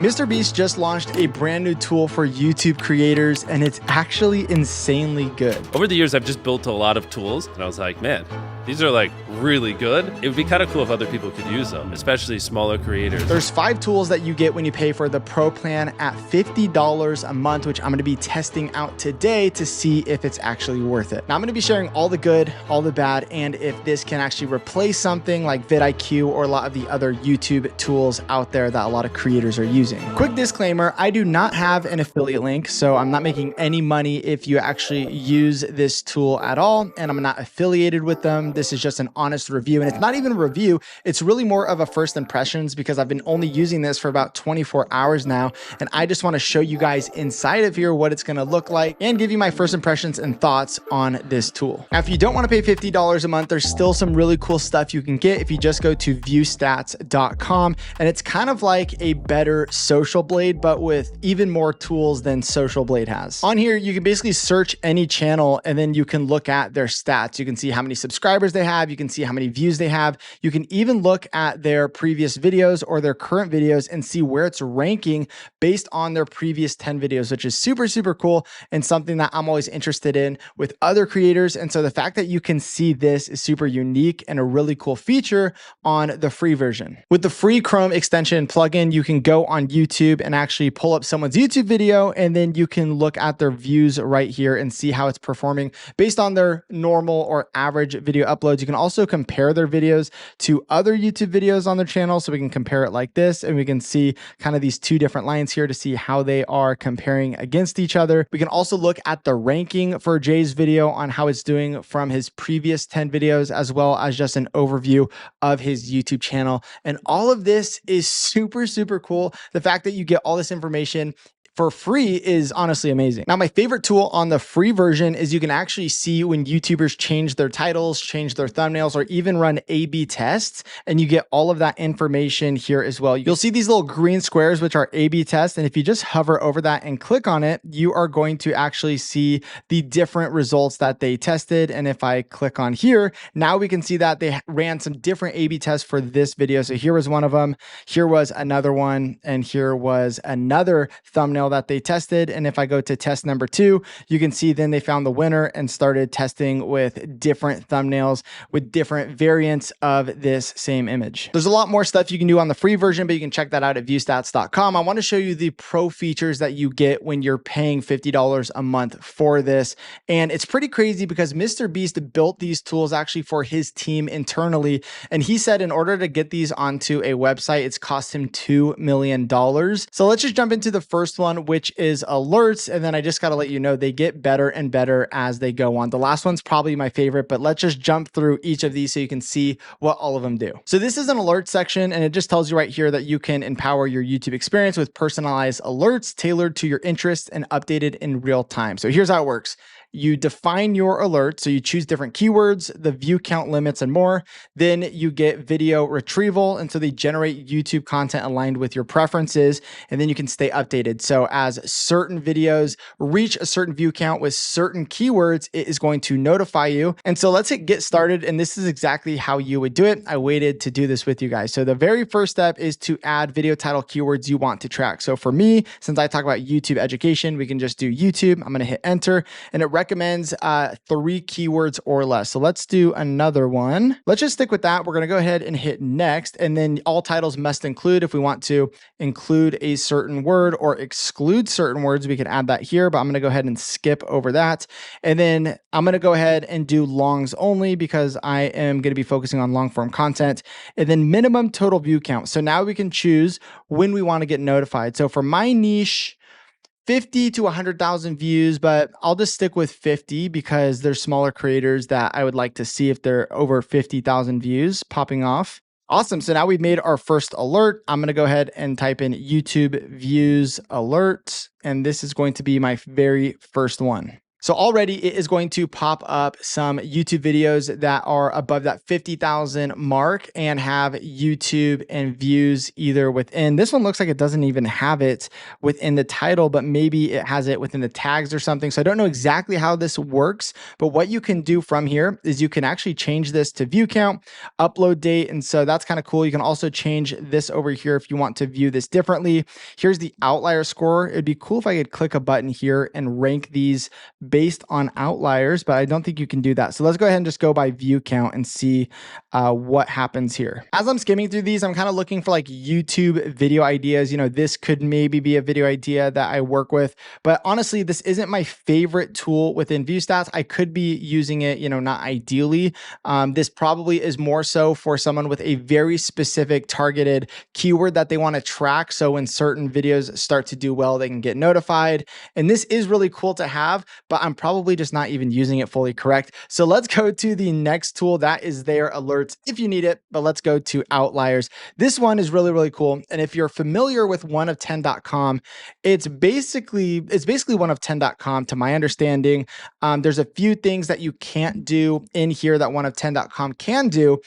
MrBeast just launched a brand new tool for YouTube creators, and it's actually insanely good. Over the years, I've just built a lot of tools, and I was like, man, these are like really good. It would be kind of cool if other people could use them, especially smaller creators. There's 5 tools that you get when you pay for the Pro plan at $50 a month, which I'm going to be testing out today to see if it's actually worth it. Now, I'm going to be sharing all the good, all the bad, and if this can actually replace something like vidIQ or a lot of the other YouTube tools out there that a lot of creators are using. Quick disclaimer, I do not have an affiliate link, so I'm not making any money if you actually use this tool at all, and I'm not affiliated with them. This is just an honest review, and it's not even a review. It's really more of a first impressions because I've been only using this for about 24 hours now, and I just want to show you guys inside of here what it's going to look like and give you my first impressions and thoughts on this tool. Now, if you don't want to pay $50 a month, there's still some really cool stuff you can get if you just go to viewstats.com, and it's kind of like a better Social Blade, but with even more tools than Social Blade has. On here, you can basically search any channel and then you can look at their stats. You can see how many subscribers they have. You can see how many views they have. You can even look at their previous videos or their current videos and see where it's ranking based on their previous 10 videos, which is super, super cool and something that I'm always interested in with other creators. And so the fact that you can see this is super unique and a really cool feature on the free version. With the free Chrome extension plugin, you can go on YouTube and actually pull up someone's YouTube video, and then you can look at their views right here and see how it's performing based on their normal or average video uploads. You can also compare their videos to other YouTube videos on their channel. So we can compare it like this, and we can see kind of these 2 different lines here to see how they are comparing against each other. We can also look at the ranking for Jay's video on how it's doing from his previous 10 videos, as well as just an overview of his YouTube channel. And all of this is super, super cool. The fact that you get all this information for free is honestly amazing. Now, my favorite tool on the free version is you can actually see when YouTubers change their titles, change their thumbnails, or even run A/B tests, and you get all of that information here as well. You'll see these little green squares, which are A/B tests, and if you just hover over that and click on it, you are going to actually see the different results that they tested. And if I click on here, now we can see that they ran some different A/B tests for this video. So here was one of them, here was another one, and here was another thumbnail that they tested. And if I go to test number 2, you can see then they found the winner and started testing with different thumbnails with different variants of this same image. There's a lot more stuff you can do on the free version, but you can check that out at viewstats.com. I want to show you the pro features that you get when you're paying $50 a month for this. And it's pretty crazy because MrBeast built these tools actually for his team internally. And he said in order to get these onto a website, it's cost him $2 million. So let's just jump into the first one, which is alerts. And then I just got to let you know they get better and better as they go on. The last one's probably my favorite, but let's just jump through each of these so you can see what all of them do. So this is an alert section, and it just tells you right here that you can empower your YouTube experience with personalized alerts tailored to your interests and updated in real time. So here's how it works. You define your alert. So you choose different keywords, the view count limits, and more. Then you get video retrieval. And so they generate YouTube content aligned with your preferences. And then you can stay updated. So as certain videos reach a certain view count with certain keywords, it is going to notify you. And so let's hit get started. And this is exactly how you would do it. I waited to do this with you guys. So the very first step is to add video title keywords you want to track. So for me, since I talk about YouTube education, we can just do YouTube. I'm going to hit enter, and it recommends 3 keywords or less. So let's do another one. Let's just stick with that. We're going to go ahead and hit next. And then all titles must include, if we want to include a certain word or exclude certain words, we can add that here, but I'm going to go ahead and skip over that. And then I'm going to go ahead and do longs only because I am going to be focusing on long form content. And then minimum total view count. So now we can choose when we want to get notified. So for my niche, 50 to 100,000 views, but I'll just stick with 50 because there's smaller creators that I would like to see if they're over 50,000 views popping off. Awesome. So now we've made our first alert. I'm going to go ahead and type in YouTube views alert, and this is going to be my very first one. So already it is going to pop up some YouTube videos that are above that 50,000 mark and have YouTube and views either within. This one looks like it doesn't even have it within the title, but maybe it has it within the tags or something. So I don't know exactly how this works, but what you can do from here is you can actually change this to view count, upload date. And so that's kind of cool. You can also change this over here if you want to view this differently. Here's the outlier score. It'd be cool if I could click a button here and rank these based on outliers, but I don't think you can do that. So let's go ahead and just go by view count and see what happens here. As I'm skimming through these, I'm kind of looking for like YouTube video ideas. You know, this could maybe be a video idea that I work with, but honestly, this isn't my favorite tool within ViewStats. I could be using it, you know, not ideally. This probably is more so for someone with a very specific targeted keyword that they want to track. So when certain videos start to do well, they can get notified. And this is really cool to have, but I'm probably just not even using it fully correct. So let's go to the next tool that is there, alerts if you need it, but let's go to outliers. This one is really, really cool. And if you're familiar with oneof10.com, it's basically oneof10.com to my understanding. There's a few things that you can't do in here that oneof10.com can do,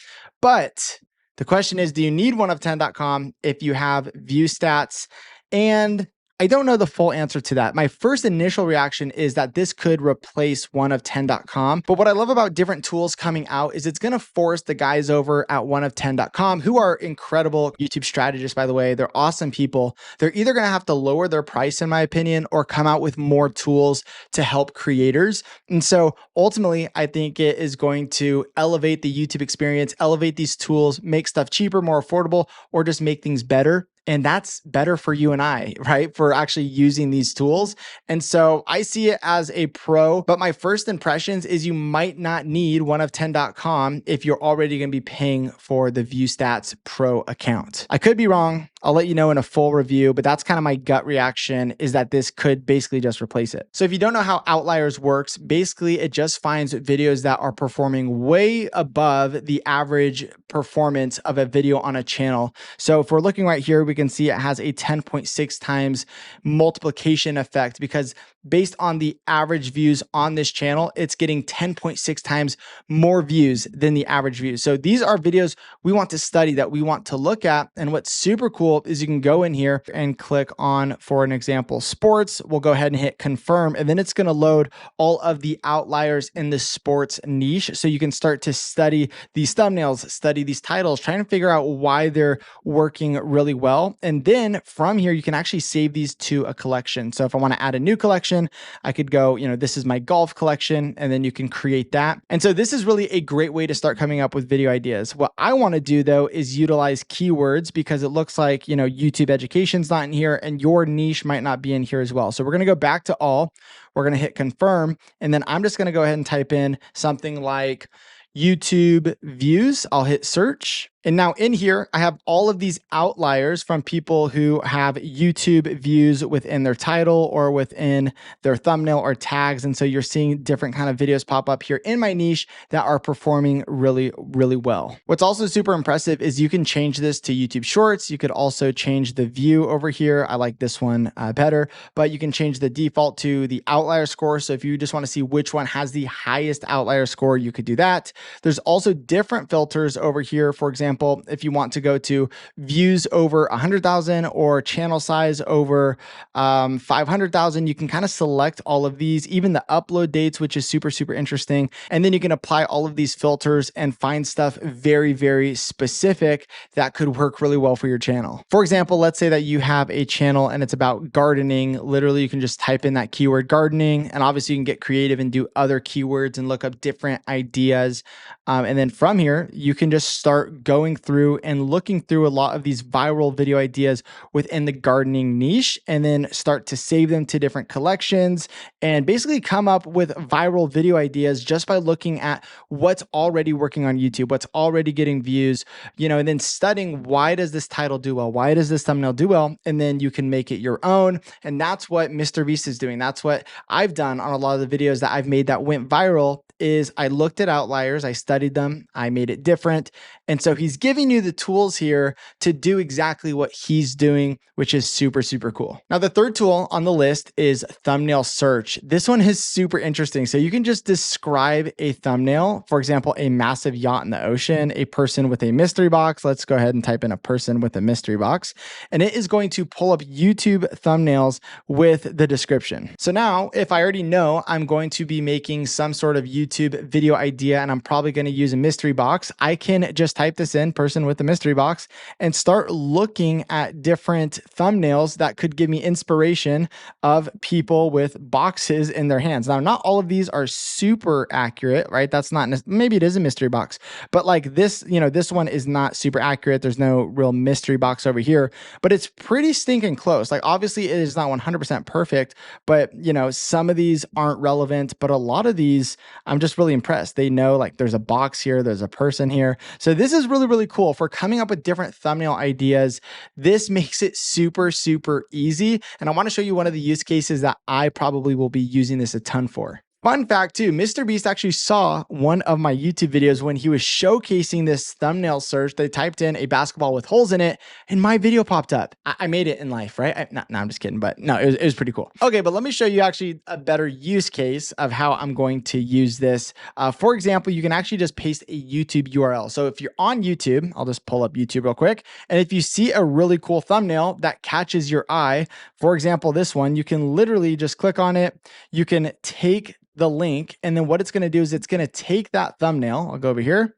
but the question is, do you need oneof10.com if you have view stats? And I don't know the full answer to that. My first initial reaction is that this could replace oneof10.com. But what I love about different tools coming out is it's going to force the guys over at oneof10.com, who are incredible YouTube strategists, by the way. They're awesome people. They're either going to have to lower their price, in my opinion, or come out with more tools to help creators. And so ultimately, I think it is going to elevate the YouTube experience, elevate these tools, make stuff cheaper, more affordable, or just make things better. And that's better for you and I, right? For actually using these tools. And so I see it as a pro, but my first impressions is you might not need oneof10.com if you're already going to be paying for the ViewStats Pro account. I could be wrong. I'll let you know in a full review, but that's kind of my gut reaction, is that this could basically just replace it. So if you don't know how Outliers works, basically it just finds videos that are performing way above the average performance of a video on a channel. So if we're looking right here, we can see it has a 10.6 times multiplication effect, because based on the average views on this channel, it's getting 10.6 times more views than the average views. So these are videos we want to study, that we want to look at. And what's super cool is you can go in here and click on, for an example, sports. We'll go ahead and hit confirm, and then it's going to load all of the outliers in the sports niche. So you can start to study these thumbnails, study these titles, trying to figure out why they're working really well. And then from here, you can actually save these to a collection. So if I want to add a new collection, I could go, you know, this is my golf collection, and then you can create that. And so this is really a great way to start coming up with video ideas. What I want to do though is utilize keywords, because it looks like, you know, YouTube education's not in here and your niche might not be in here as well. So we're going to go back to all, we're going to hit confirm, and then I'm just going to go ahead and type in something like YouTube views. I'll hit search. And now in here, I have all of these outliers from people who have YouTube views within their title or within their thumbnail or tags. And so you're seeing different kind of videos pop up here in my niche that are performing really, really well. What's also super impressive is you can change this to YouTube Shorts. You could also change the view over here. I like this one better, but you can change the default to the outlier score. So if you just want to see which one has the highest outlier score, you could do that. There's also different filters over here. For example, if you want to go to views over 100,000 or channel size over 500,000, you can kind of select all of these, even the upload dates, which is super, super interesting. And then you can apply all of these filters and find stuff very, very specific that could work really well for your channel. For example, let's say that you have a channel and it's about gardening. Literally, you can just type in that keyword gardening, and obviously you can get creative and do other keywords and look up different ideas. And then from here, you can just start going through and looking through a lot of these viral video ideas within the gardening niche, and then start to save them to different collections and basically come up with viral video ideas just by looking at what's already working on YouTube, what's already getting views, you know, and then studying, why does this title do well? Why does this thumbnail do well? And then you can make it your own. And that's what MrBeast is doing. That's what I've done on a lot of the videos that I've made that went viral, is I looked at outliers, I studied them, I made it different. And so he's giving you the tools here to do exactly what he's doing, which is super, super cool. Now, the third tool on the list is thumbnail search. This one is super interesting. So you can just describe a thumbnail, for example, a massive yacht in the ocean, a person with a mystery box. Let's go ahead and type in a person with a mystery box, and it is going to pull up YouTube thumbnails with the description. So now if I already know I'm going to be making some sort of YouTube video idea and I'm probably going to use a mystery box, I can just type this in, person with a mystery box, and start looking at different thumbnails that could give me inspiration of people with boxes in their hands. Now, not all of these are super accurate, right? That's not, maybe it is a mystery box, but like this, you know, this one is not super accurate. There's no real mystery box over here, but it's pretty stinking close. Like obviously it is not 100% perfect, but you know, some of these aren't relevant, but a lot of these, I'm just really impressed. They know like there's a box here, there's a person here. So this is really, really cool for coming up with different thumbnail ideas. This makes it super, super easy. And I want to show you one of the use cases that I probably will be using this a ton for. Fun fact too, MrBeast actually saw one of my YouTube videos when he was showcasing this thumbnail search. They typed in a basketball with holes in it and my video popped up. I made it in life, right? No, I'm just kidding, but no, it was pretty cool. Okay, but let me show you actually a better use case of how I'm going to use this. For example, you can actually just paste a YouTube URL. So if you're on YouTube, I'll just pull up YouTube real quick. And if you see a really cool thumbnail that catches your eye, for example, this one, you can literally just click on it. You can take the link, and then what it's going to do is it's going to take that thumbnail. I'll go over here.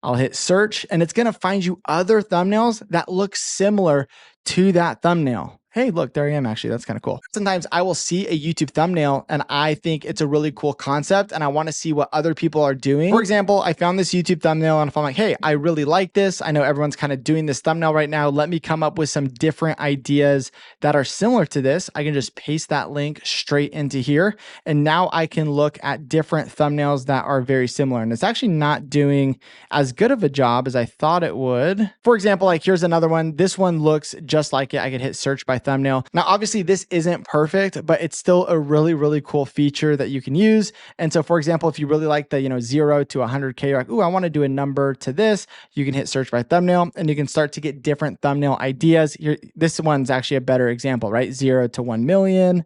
I'll hit search, and it's going to find you other thumbnails that look similar to that thumbnail. Hey, look, there I am actually. That's kind of cool. Sometimes I will see a YouTube thumbnail and I think it's a really cool concept and I want to see what other people are doing. For example, I found this YouTube thumbnail and if I'm like, hey, I really like this. I know everyone's kind of doing this thumbnail right now. Let me come up with some different ideas that are similar to this. I can just paste that link straight into here. And now I can look at different thumbnails that are very similar. And it's actually not doing as good of a job as I thought it would. For example, like here's another one. This one looks just like it. I could hit search by thumbnail. Now, obviously this isn't perfect, but it's still a really, really cool feature that you can use. And so for example, if you really like the, 0 to 100K, you're like, ooh, I want to do a number to this. You can hit search by thumbnail and you can start to get different thumbnail ideas. Here, this one's actually a better example, right? 0 to 1 million.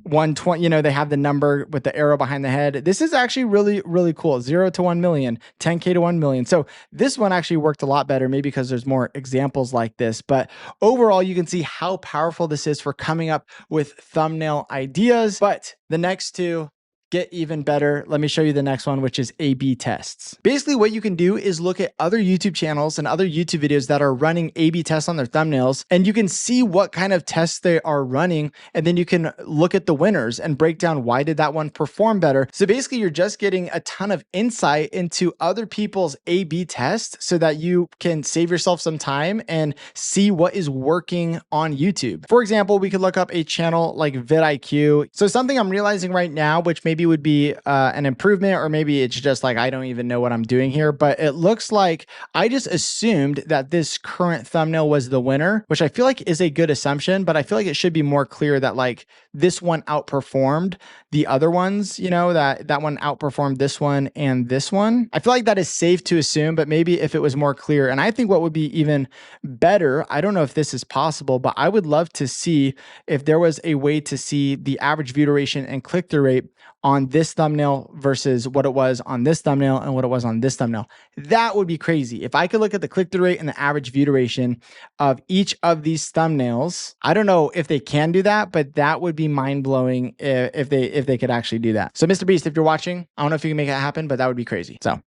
120, they have the number with the arrow behind the head. This is actually really, really cool. 0 to 1 million, 10K to 1 million. So this one actually worked a lot better, maybe because there's more examples like this. But overall, you can see how powerful this is for coming up with thumbnail ideas. But the next two get even better. Let me show you the next one, which is A/B tests. Basically, what you can do is look at other YouTube channels and other YouTube videos that are running A/B tests on their thumbnails, and you can see what kind of tests they are running, and then you can look at the winners and break down why did that one perform better. So basically, you're just getting a ton of insight into other people's A/B tests so that you can save yourself some time and see what is working on YouTube. For example, we could look up a channel like vidIQ. So something I'm realizing right now, which maybe would be an improvement, or maybe it's just like I don't even know what I'm doing here, but it looks like I just assumed that this current thumbnail was the winner, which I feel like is a good assumption, but I feel like it should be more clear that like this one outperformed the other ones, that one outperformed this one and this one. I feel like that is safe to assume, but maybe if it was more clear, and I think what would be even better, I don't know if this is possible, but I would love to see if there was a way to see the average view duration and click-through rate on this thumbnail versus what it was on this thumbnail and what it was on this thumbnail. That would be crazy. If I could look at the click-through rate and the average view duration of each of these thumbnails, I don't know if they can do that, but that would be mind-blowing if they could actually do that. So MrBeast, if you're watching, I don't know if you can make it happen, but that would be crazy. So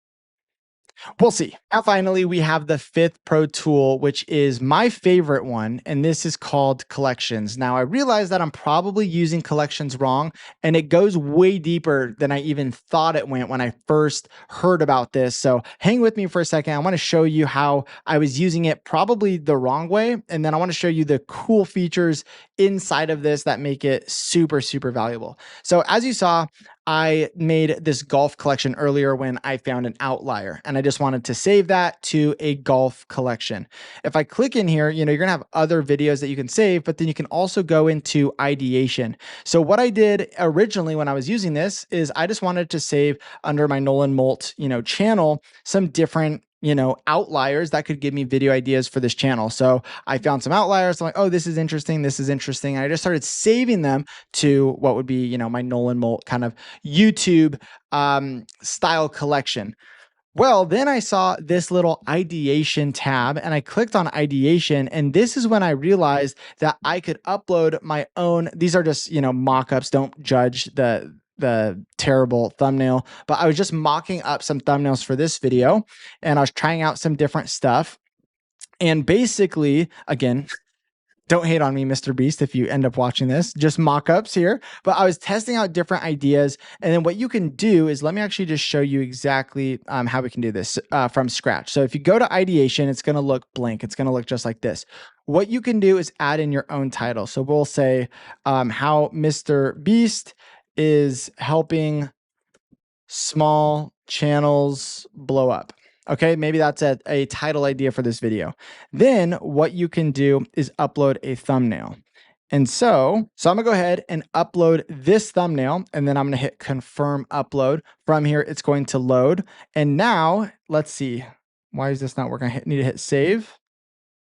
we'll see. Now, finally, we have the fifth pro tool, which is my favorite one, and this is called collections. Now, I realize that I'm probably using collections wrong, and it goes way deeper than I even thought it went when I first heard about this. So hang with me for a second. I want to show you how I was using it probably the wrong way, and then I want to show you the cool features inside of this that make it super, super valuable. So as you saw, I made this golf collection earlier when I found an outlier, and I just wanted to save that to a golf collection. If I click in here, you're gonna have other videos that you can save, but then you can also go into ideation. So what I did originally when I was using this is I just wanted to save under my Nolan Molt, channel, some different outliers that could give me video ideas for this channel. So I found some outliers. I'm like, oh, this is interesting. This is interesting. And I just started saving them to what would be, my Nolan Molt kind of YouTube style collection. Well, then I saw this little ideation tab and I clicked on ideation. And this is when I realized that I could upload my own. These are just, mock-ups. Don't judge the terrible thumbnail, but I was just mocking up some thumbnails for this video and I was trying out some different stuff. And basically, again, don't hate on me, MrBeast, if you end up watching this, just mock-ups here. But I was testing out different ideas. And then what you can do is, let me actually just show you exactly how we can do this from scratch. So if you go to ideation, it's going to look blank. It's going to look just like this. What you can do is add in your own title. So we'll say how MrBeast is helping small channels blow up. Okay, maybe that's a title idea for this video. Then what you can do is upload a thumbnail. And so I'm gonna go ahead and upload this thumbnail, and then I'm gonna hit confirm upload. From here, it's going to load. And now, let's see, why is this not working? I need to hit save.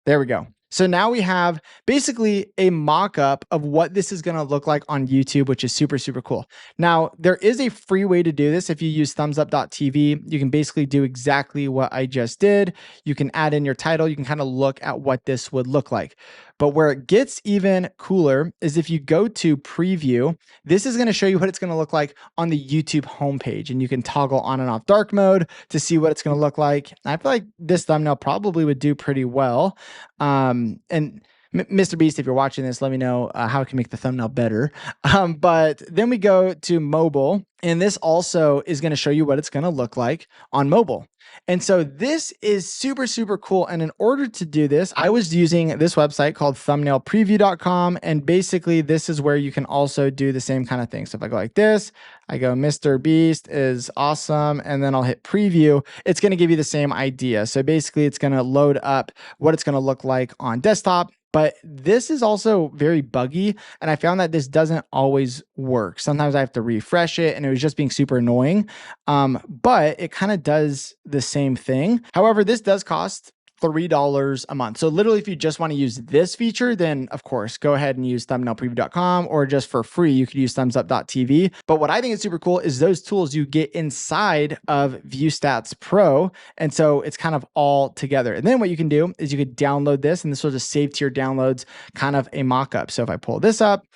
There we go. So now we have basically a mock-up of what this is going to look like on YouTube, which is super, super cool. Now, there is a free way to do this. If you use thumbsup.tv, you can basically do exactly what I just did. You can add in your title. You can kind of look at what this would look like. But where it gets even cooler is if you go to preview, this is going to show you what it's going to look like on the YouTube homepage. And you can toggle on and off dark mode to see what it's going to look like. I feel like this thumbnail probably would do pretty well. And MrBeast, if you're watching this, let me know how I can make the thumbnail better. But then we go to mobile, and this also is going to show you what it's going to look like on mobile. And so this is super, super cool. And in order to do this, I was using this website called thumbnailpreview.com. And basically this is where you can also do the same kind of thing. So if I go like this, I go, MrBeast is awesome. And then I'll hit preview. It's going to give you the same idea. So basically it's going to load up what it's going to look like on desktop. But this is also very buggy, and I found that this doesn't always work. Sometimes I have to refresh it, and it was just being super annoying. But it kind of does the same thing. However, this does cost $3 a month. So literally, if you just want to use this feature, then of course, go ahead and use thumbnailpreview.com, or just for free, you could use thumbsup.tv. But what I think is super cool is those tools you get inside of ViewStats Pro. And so it's kind of all together. And then what you can do is you could download this, and this will just save to your downloads kind of a mock-up. So if I pull this up,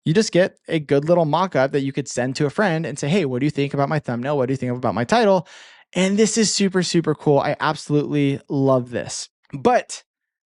you just get a good little mock-up that you could send to a friend and say, hey, what do you think about my thumbnail? What do you think about my title? And this is super, super cool. I absolutely love this, but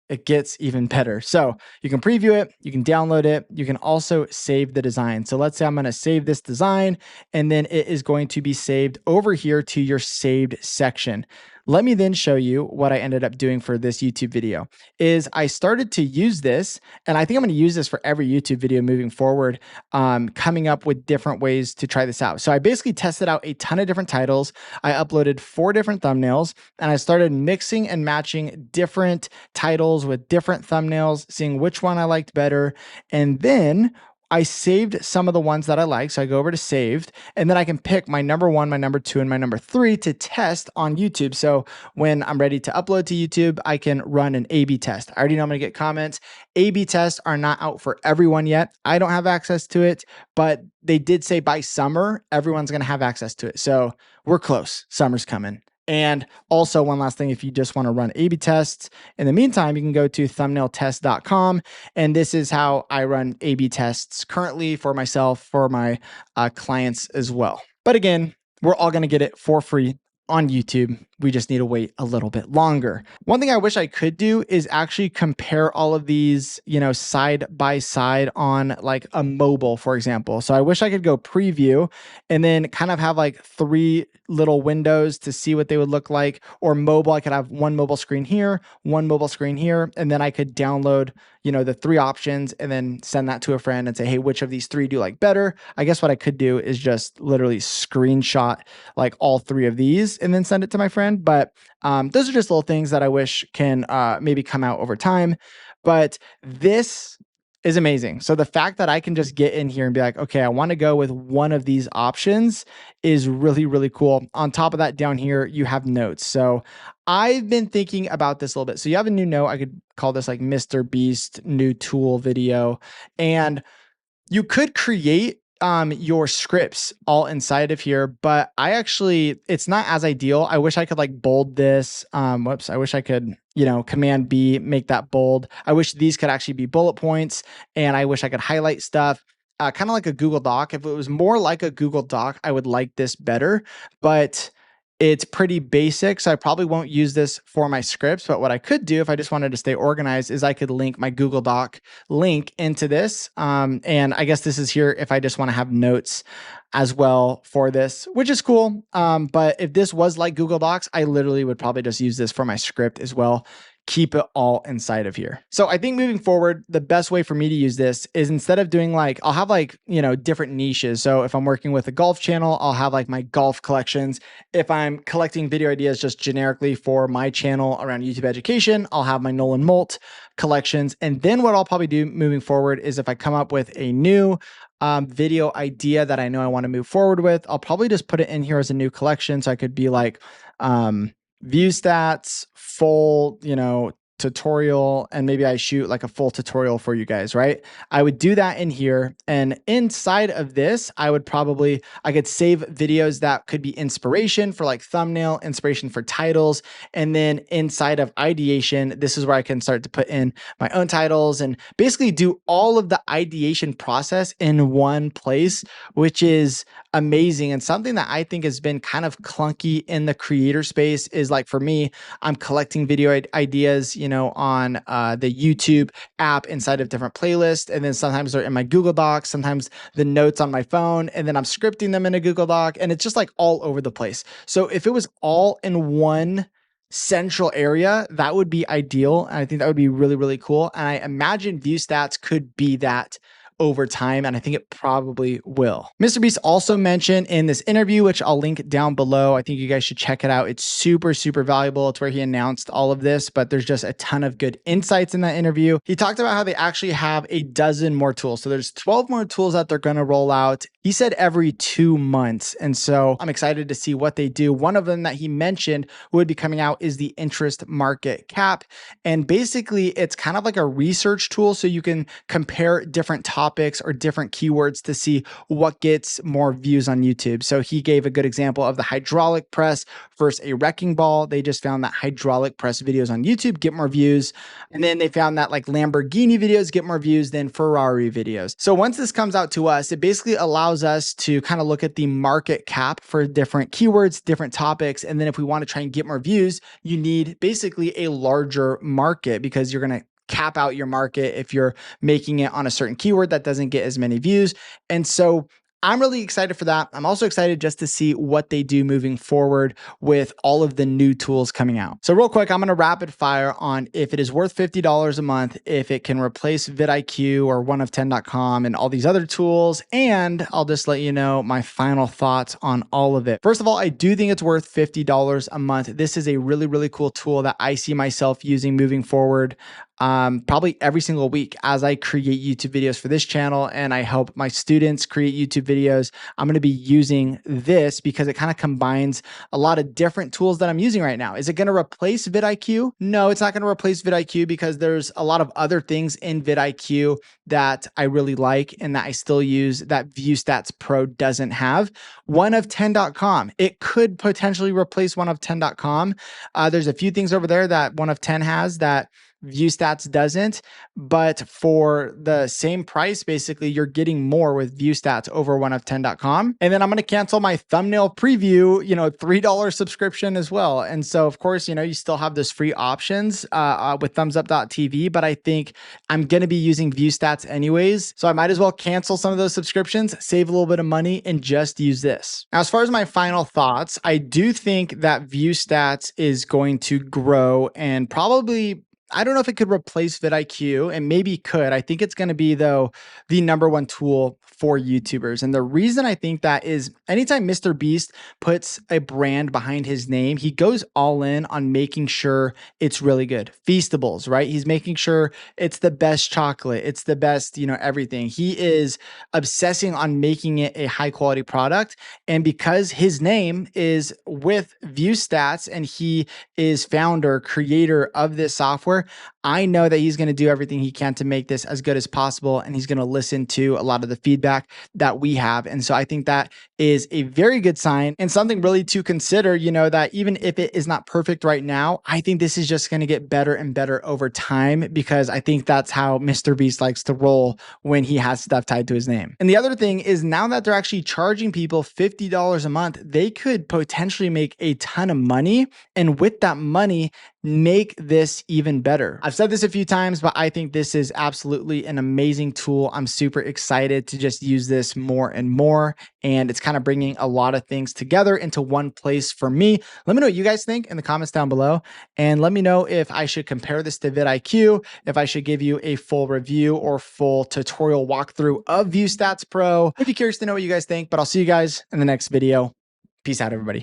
it gets even better. So you can preview it, you can download it, you can also save the design. So let's say I'm going to save this design, and then it is going to be saved over here to your saved section. Let me then show you what I ended up doing for this YouTube video. Is I started to use this, and I think I'm going to use this for every YouTube video moving forward, coming up with different ways to try this out. So I basically tested out a ton of different titles. I uploaded 4 different thumbnails, and I started mixing and matching different titles with different thumbnails, seeing which one I liked better. And then I saved some of the ones that I like. So I go over to saved, and then I can pick my number 1, my number 2, and my number 3 to test on YouTube. So when I'm ready to upload to YouTube, I can run an A/B test. I already know I'm gonna get comments. A/B tests are not out for everyone yet. I don't have access to it, but they did say by summer, everyone's gonna have access to it. So we're close, summer's coming. And also one last thing, if you just want to run A/B tests, in the meantime, you can go to thumbnailtest.com. And this is how I run A/B tests currently for myself, for my clients as well. But again, we're all going to get it for free on YouTube. We just need to wait a little bit longer. One thing I wish I could do is actually compare all of these, side by side on like a mobile, for example. So I wish I could go preview and then kind of have like 3 little windows to see what they would look like. Or mobile, I could have one mobile screen here, one mobile screen here, and then I could download, the 3 options and then send that to a friend and say, hey, which of these 3 do you like better? I guess what I could do is just literally screenshot like all 3 of these and then send it to my friend. But those are just little things that I wish can maybe come out over time. But this is amazing. So the fact that I can just get in here and be like, okay, I want to go with one of these options is really, really cool. On top of that, down here, you have notes. So I've been thinking about this a little bit. So you have a new note. I could call this like MrBeast new tool video. And you could create your scripts all inside of here, but it's not as ideal. I wish I could like bold this. Whoops. I wish I could, Command B, make that bold. I wish these could actually be bullet points, and I wish I could highlight stuff. Kind of like a Google Doc. If it was more like a Google Doc, I would like this better, but it's pretty basic, so I probably won't use this for my scripts. But what I could do if I just wanted to stay organized is I could link my Google Doc link into this. And I guess this is here if I just want to have notes as well for this, which is cool. But if this was like Google Docs, I literally would probably just use this for my script as well. Keep it all inside of here. So I think moving forward, the best way for me to use this is instead of doing I'll have different niches. So if I'm working with a golf channel, I'll have like my golf collections. If I'm collecting video ideas just generically for my channel around YouTube education, I'll have my Nolan Molt collections. And then what I'll probably do moving forward is if I come up with a new video idea that I know I want to move forward with, I'll probably just put it in here as a new collection. So I could be like, view stats, full, tutorial, and maybe I shoot like a full tutorial for you guys, right? I would do that in here. And inside of this, I could save videos that could be inspiration for like thumbnail, inspiration for titles. And then inside of ideation, this is where I can start to put in my own titles and basically do all of the ideation process in one place, which is amazing. And something that I think has been kind of clunky in the creator space is like, for me, I'm collecting video ideas, on the YouTube app inside of different playlists. And then sometimes they're in my Google Docs, sometimes the notes on my phone, and then I'm scripting them in a Google Doc. And it's just like all over the place. So if it was all in one central area, that would be ideal. And I think that would be really, really cool. And I imagine view stats could be that over time, and I think it probably will. MrBeast also mentioned in this interview, which I'll link down below, I think you guys should check it out. It's super, super valuable. It's where he announced all of this, but there's just a ton of good insights in that interview. He talked about how they actually have a dozen more tools. So there's 12 more tools that they're going to roll out. He said every 2 months. And so I'm excited to see what they do. One of them that he mentioned would be coming out is the interest market cap. And basically it's kind of like a research tool. So you can compare different topics or different keywords to see what gets more views on YouTube. So he gave a good example of the hydraulic press versus a wrecking ball. They just found that hydraulic press videos on YouTube get more views. And then they found that like Lamborghini videos get more views than Ferrari videos. So once this comes out to us, it basically allows us to kind of look at the market cap for different keywords, different topics. And then if we want to try and get more views, you need basically a larger market because you're going to cap out your market if you're making it on a certain keyword that doesn't get as many views. And so I'm really excited for that. I'm also excited just to see what they do moving forward with all of the new tools coming out. So real quick, I'm going to rapid fire on if it is worth $50 a month, if it can replace vidIQ or oneof10.com and all these other tools. And I'll just let you know my final thoughts on all of it. First of all, I do think it's worth $50 a month. This is a really, really cool tool that I see myself using moving forward. Probably every single week as I create YouTube videos for this channel and I help my students create YouTube videos. I'm going to be using this because it kind of combines a lot of different tools that I'm using right now. Is it going to replace vidIQ? No, it's not going to replace vidIQ because there's a lot of other things in vidIQ that I really like and that I still use that ViewStats Pro doesn't have. Oneof10.com, it could potentially replace oneof10.com. There's a few things over there that oneof10 has that ViewStats doesn't, but for the same price, basically you're getting more with ViewStats over oneof10.com. And then I'm going to cancel my thumbnail preview, $3 subscription as well. And so of course, you still have those free options with thumbsup.tv, but I think I'm going to be using ViewStats anyways. So I might as well cancel some of those subscriptions, save a little bit of money and just use this. Now, as far as my final thoughts, I do think that ViewStats is going to grow and probably I don't know if it could replace vidIQ, and maybe could. I think it's going to be, though, the #1 tool for YouTubers. And the reason I think that is anytime MrBeast puts a brand behind his name, he goes all in on making sure it's really good. Feastables, right? He's making sure it's the best chocolate. It's the best, everything. He is obsessing on making it a high quality product. And because his name is with ViewStats and he is founder, creator of this software, I know that he's going to do everything he can to make this as good as possible. And he's going to listen to a lot of the feedback that we have. And so I think that is a very good sign and something really to consider, that even if it is not perfect right now, I think this is just going to get better and better over time, because I think that's how MrBeast likes to roll when he has stuff tied to his name. And the other thing is, now that they're actually charging people $50 a month, they could potentially make a ton of money. And with that money, make this even better. I've said this a few times, but I think this is absolutely an amazing tool. I'm super excited to just use this more and more. And it's kind of bringing a lot of things together into one place for me. Let me know what you guys think in the comments down below. And let me know if I should compare this to vidIQ, if I should give you a full review or full tutorial walkthrough of ViewStats Pro. I'd be curious to know what you guys think, but I'll see you guys in the next video. Peace out, everybody.